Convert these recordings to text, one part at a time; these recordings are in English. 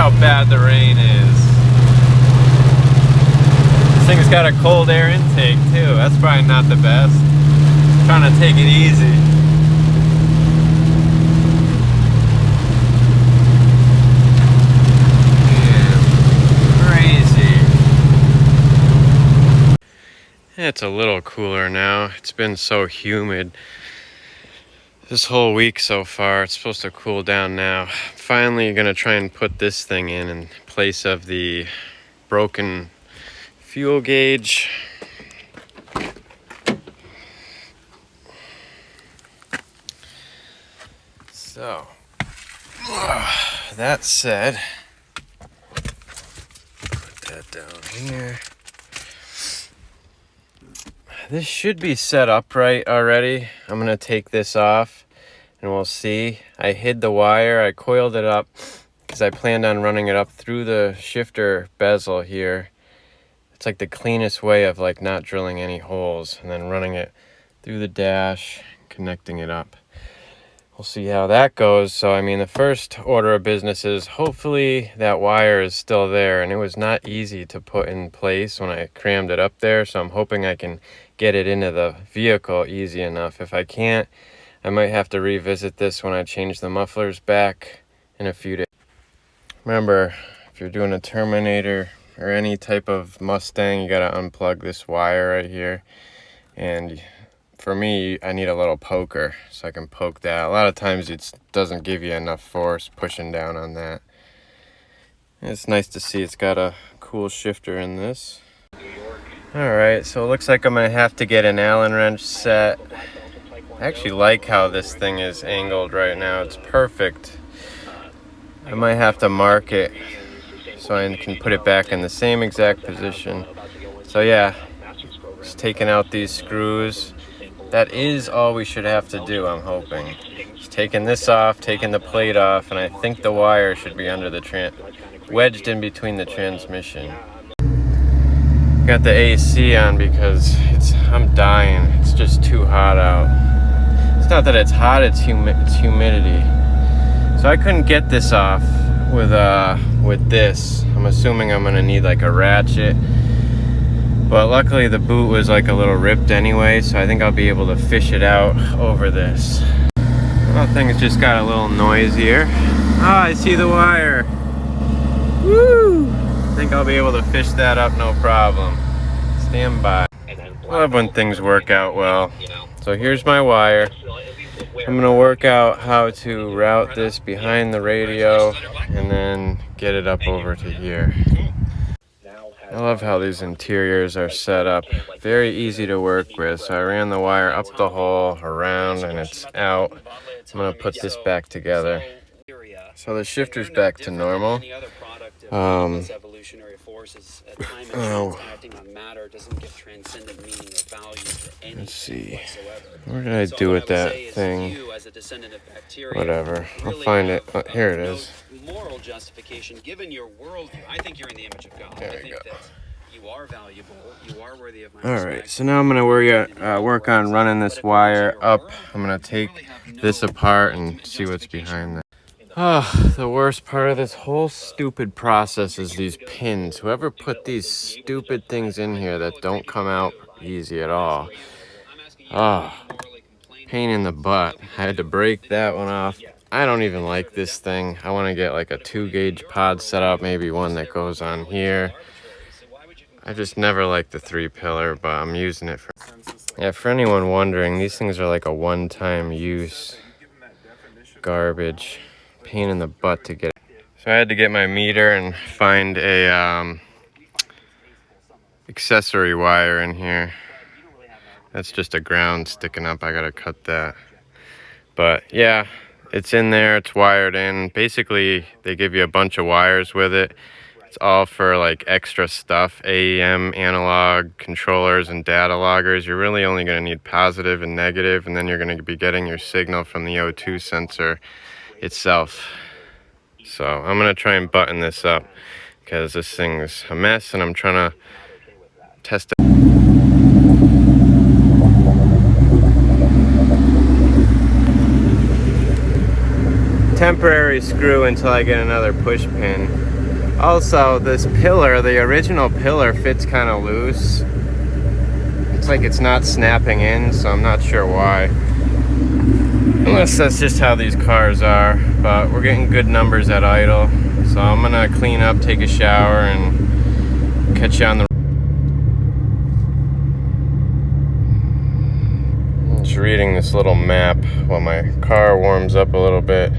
how bad the rain is. This thing's got a cold air intake too. That's probably not the best. I'm trying to take it easy. It's a little cooler now. It's been so humid this whole week so far. It's supposed to cool down now. Finally gonna try and put this thing in place of the broken fuel gauge. So, that said, put that down here. This should be set up right already. I'm gonna take this off and we'll see. I hid the wire, I coiled it up because I planned on running it up through the shifter bezel here. It's like the cleanest way of like not drilling any holes, and then running it through the dash, connecting it up. We'll see how that goes. So I mean, the first order of business is hopefully that wire is still there, and it was not easy to put in place when I crammed it up there, so I'm hoping I can get it into the vehicle easy enough. If I can't, I might have to revisit this when I change the mufflers back in a few days. Remember, if you're doing a Terminator or any type of Mustang, you gotta unplug this wire right here. And for me, I need a little poker so I can poke that. A lot of times it doesn't give you enough force pushing down on that. And it's nice to see it's got a cool shifter in this. Alright, so it looks like I'm going to have to get an Allen wrench set. I actually like how this thing is angled right now. It's perfect. I might have to mark it so I can put it back in the same exact position. So yeah, just taking out these screws. That is all we should have to do, I'm hoping. Just taking this off, taking the plate off, and I think the wire should be under the wedged in between the transmission. Got the AC on because I'm dying. It's just too hot out. It's not that it's hot, it's humidity. So I couldn't get this off with this. I'm assuming I'm gonna need like a ratchet. But luckily the boot was like a little ripped anyway, so I think I'll be able to fish it out over this. Well, things just got a little noisier. Ah, I see the wire. Woo! I think I'll be able to fish that up no problem. Stand by. I love when things work out well. So here's my wire. I'm gonna work out how to route this behind the radio and then get it up over to here. I love how these interiors are set up. Very easy to work with. So I ran the wire up the hole, around, and it's out. I'm gonna put this back together. So the shifter's back to normal. Let's see. What did I do with that thing? Whatever. I'll find it. Oh, here it is. Moral justification given your worldview. I think you're in the image of God. There we go. You are valuable. You are worthy of my respect. All right. So now I'm gonna work on running this wire up. I'm gonna take this apart and see what's behind that. Oh, the worst part of this whole stupid process is these pins. Whoever put these stupid things in here that don't come out easy at all. Oh, pain in the butt. I had to break that one off. I don't even like this thing. I want to get like a 2-gauge pod set up, maybe one that goes on here. I just never liked the 3-pillar, but I'm using it for... Yeah, for anyone wondering, these things are like a one-time use. Garbage. Pain in the butt to get. So I had to get my meter and find a accessory wire in here. That's just a ground sticking up. I gotta cut that. But yeah, it's in there. It's wired in. Basically, they give you a bunch of wires with it. It's all for like extra stuff, AEM, analog, controllers, and data loggers. You're really only going to need positive and negative, and then you're going to be getting your signal from the O2 sensor itself. So I'm going to try and button this up because this thing's a mess, and I'm trying to test it. Temporary screw until I get another push pin. Also, this pillar, the original pillar, fits kind of loose. It's like it's not snapping in, so I'm not sure why. Unless that's just how these cars are. But we're getting good numbers at idle. So I'm gonna clean up, take a shower, and catch you on the... I'm just reading this little map while my car warms up a little bit.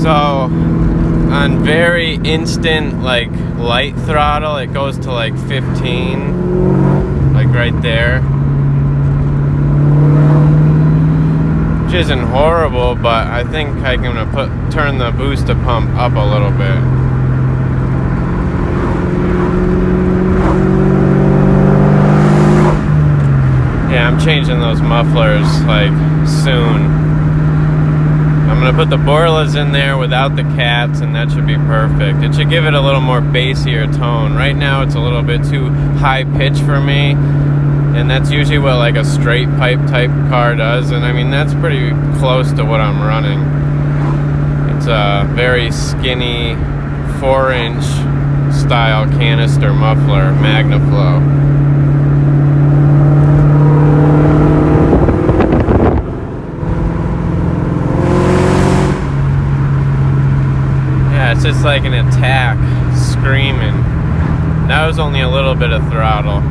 So on very instant, like light throttle, it goes to like 15, like right there, which isn't horrible, but I think I'm gonna turn the booster pump up a little bit. Yeah, I'm changing those mufflers like soon. I'm gonna put the Borlas in there without the cats, and that should be perfect. It should give it a little more bassier tone. Right now it's a little bit too high pitch for me, and that's usually what like a straight pipe type car does, and I mean that's pretty close to what I'm running. It's a very skinny 4-inch style canister muffler, MagnaFlow. It's just like an attack, screaming. That was only a little bit of throttle.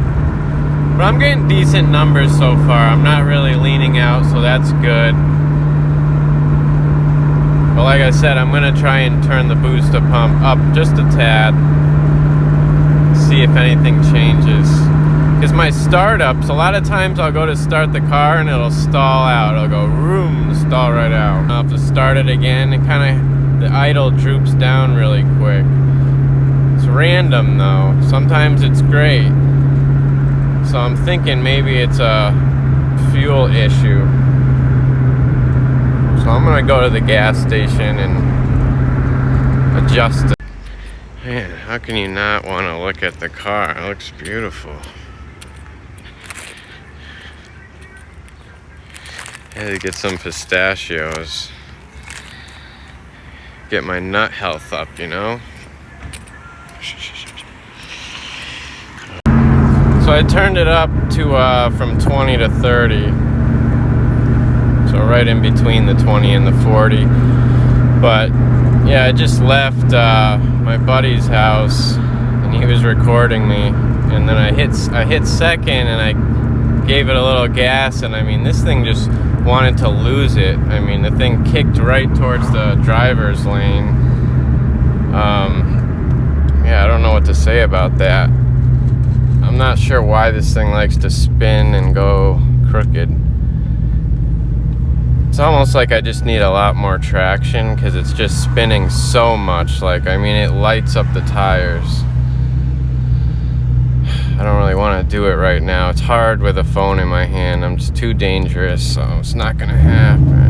But I'm getting decent numbers so far. I'm not really leaning out, so that's good. But like I said, I'm gonna try and turn the booster pump up just a tad. See if anything changes. Because my startups, a lot of times I'll go to start the car and it'll stall out. It'll go vroom, stall right out. I'll have to start it again and the idle droops down really quick. It's random though. Sometimes it's great. So I'm thinking maybe it's a fuel issue. So I'm gonna go to the gas station and adjust it. Man, how can you not want to look at the car? It looks beautiful. I had to get some pistachios. Get my nut health up, you know? So I turned it up to from 20 to 30. So right in between the 20 and the 40. But yeah, I just left my buddy's house and he was recording me, and then I hit second and I gave it a little gas, and I mean this thing just wanted to lose it. I mean the thing kicked right towards the driver's lane. Yeah, I don't know what to say about that. I'm not sure why this thing likes to spin and go crooked. It's almost like I just need a lot more traction because it's just spinning so much. Like, I mean, it lights up the tires. I don't really want to do it right now. It's hard with a phone in my hand. I'm just too dangerous, so it's not gonna happen.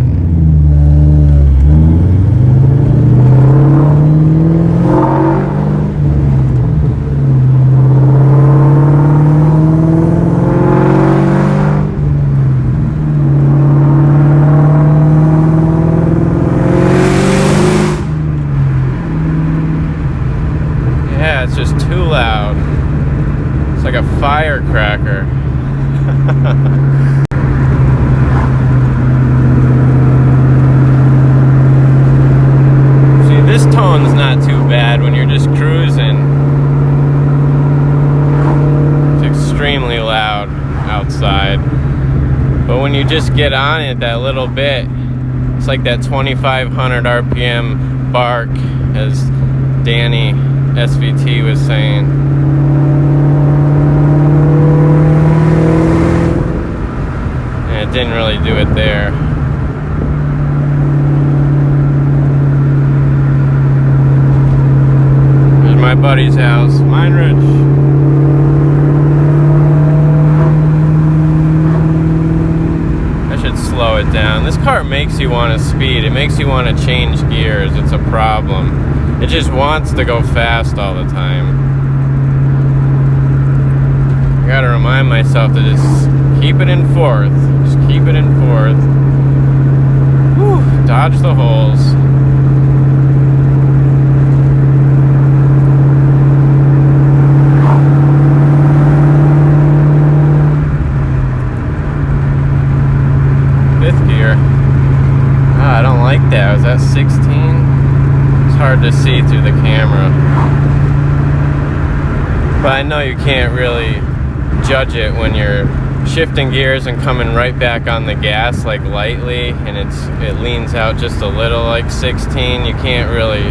Yeah, it's just too loud. It's like a firecracker. See, this tone's not too bad when you're just cruising. It's extremely loud outside. But when you just get on it that little bit, it's like that 2,500 RPM bark, as Danny SVT was saying. And it didn't really do it there. There's my buddy's house, Mine Ridge. I should slow it down. This car makes you want to speed. It makes you want to change gears. It's a problem. It just wants to go fast all the time. I gotta remind myself to just keep it in fourth. Just keep it in fourth. Dodge the holes. Fifth gear. I don't like that. Was that 16? It's hard to see through the camera. But I know you can't really judge it when you're shifting gears and coming right back on the gas like lightly, and it leans out just a little like 16. You can't really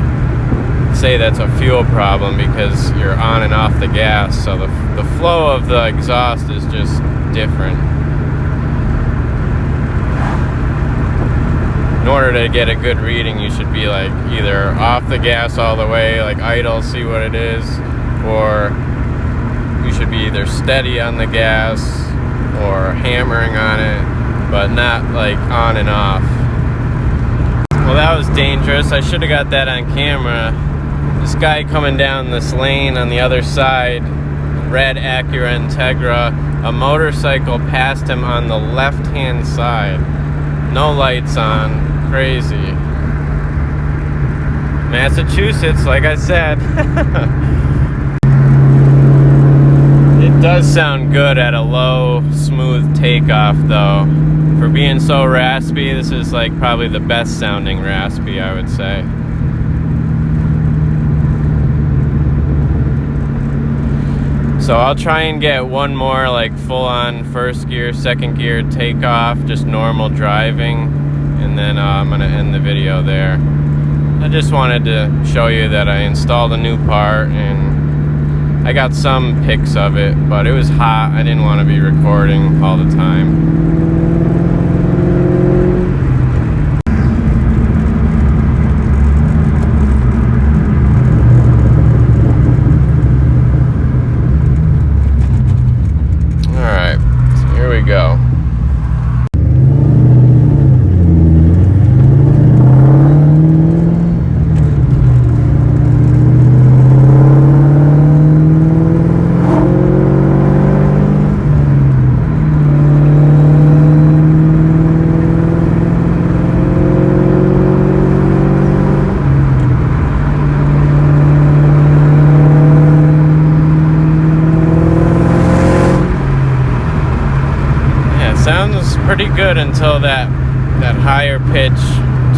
say that's a fuel problem because you're on and off the gas, so the flow of the exhaust is just different. In order to get a good reading, you should be like either off the gas all the way, like idle, see what it is, or you should be either steady on the gas or hammering on it, but not like on and off. Well, that was dangerous. I should have got that on camera. This guy coming down this lane on the other side, red Acura Integra, a motorcycle passed him on the left-hand side. No lights on. Crazy. Massachusetts, like I said. It does sound good at a low, smooth takeoff, though. For being so raspy, this is like probably the best sounding raspy, I would say. So I'll try and get one more like full-on first gear, second gear takeoff, just normal driving, and then I'm gonna end the video there. I just wanted to show you that I installed a new part, and I got some pics of it, but it was hot. I didn't want to be recording all the time. Go. Sounds pretty good until that higher pitch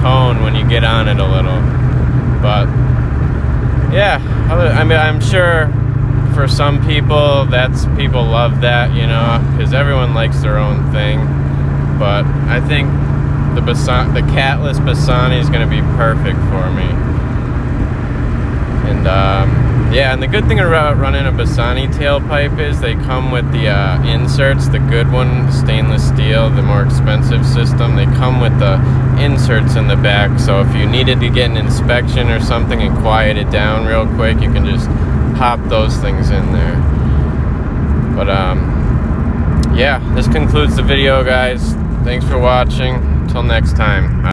tone when you get on it a little. But yeah, I mean, I'm sure for some people people love that, you know, because everyone likes their own thing. But I think the catless Bassani is going to be perfect for me. And yeah, and the good thing about running a Bassani tailpipe is they come with the inserts, the good one, stainless steel, the more expensive system. They come with the inserts in the back, so if you needed to get an inspection or something and quiet it down real quick, you can just pop those things in there. But yeah, this concludes the video, guys. Thanks for watching. Until next time.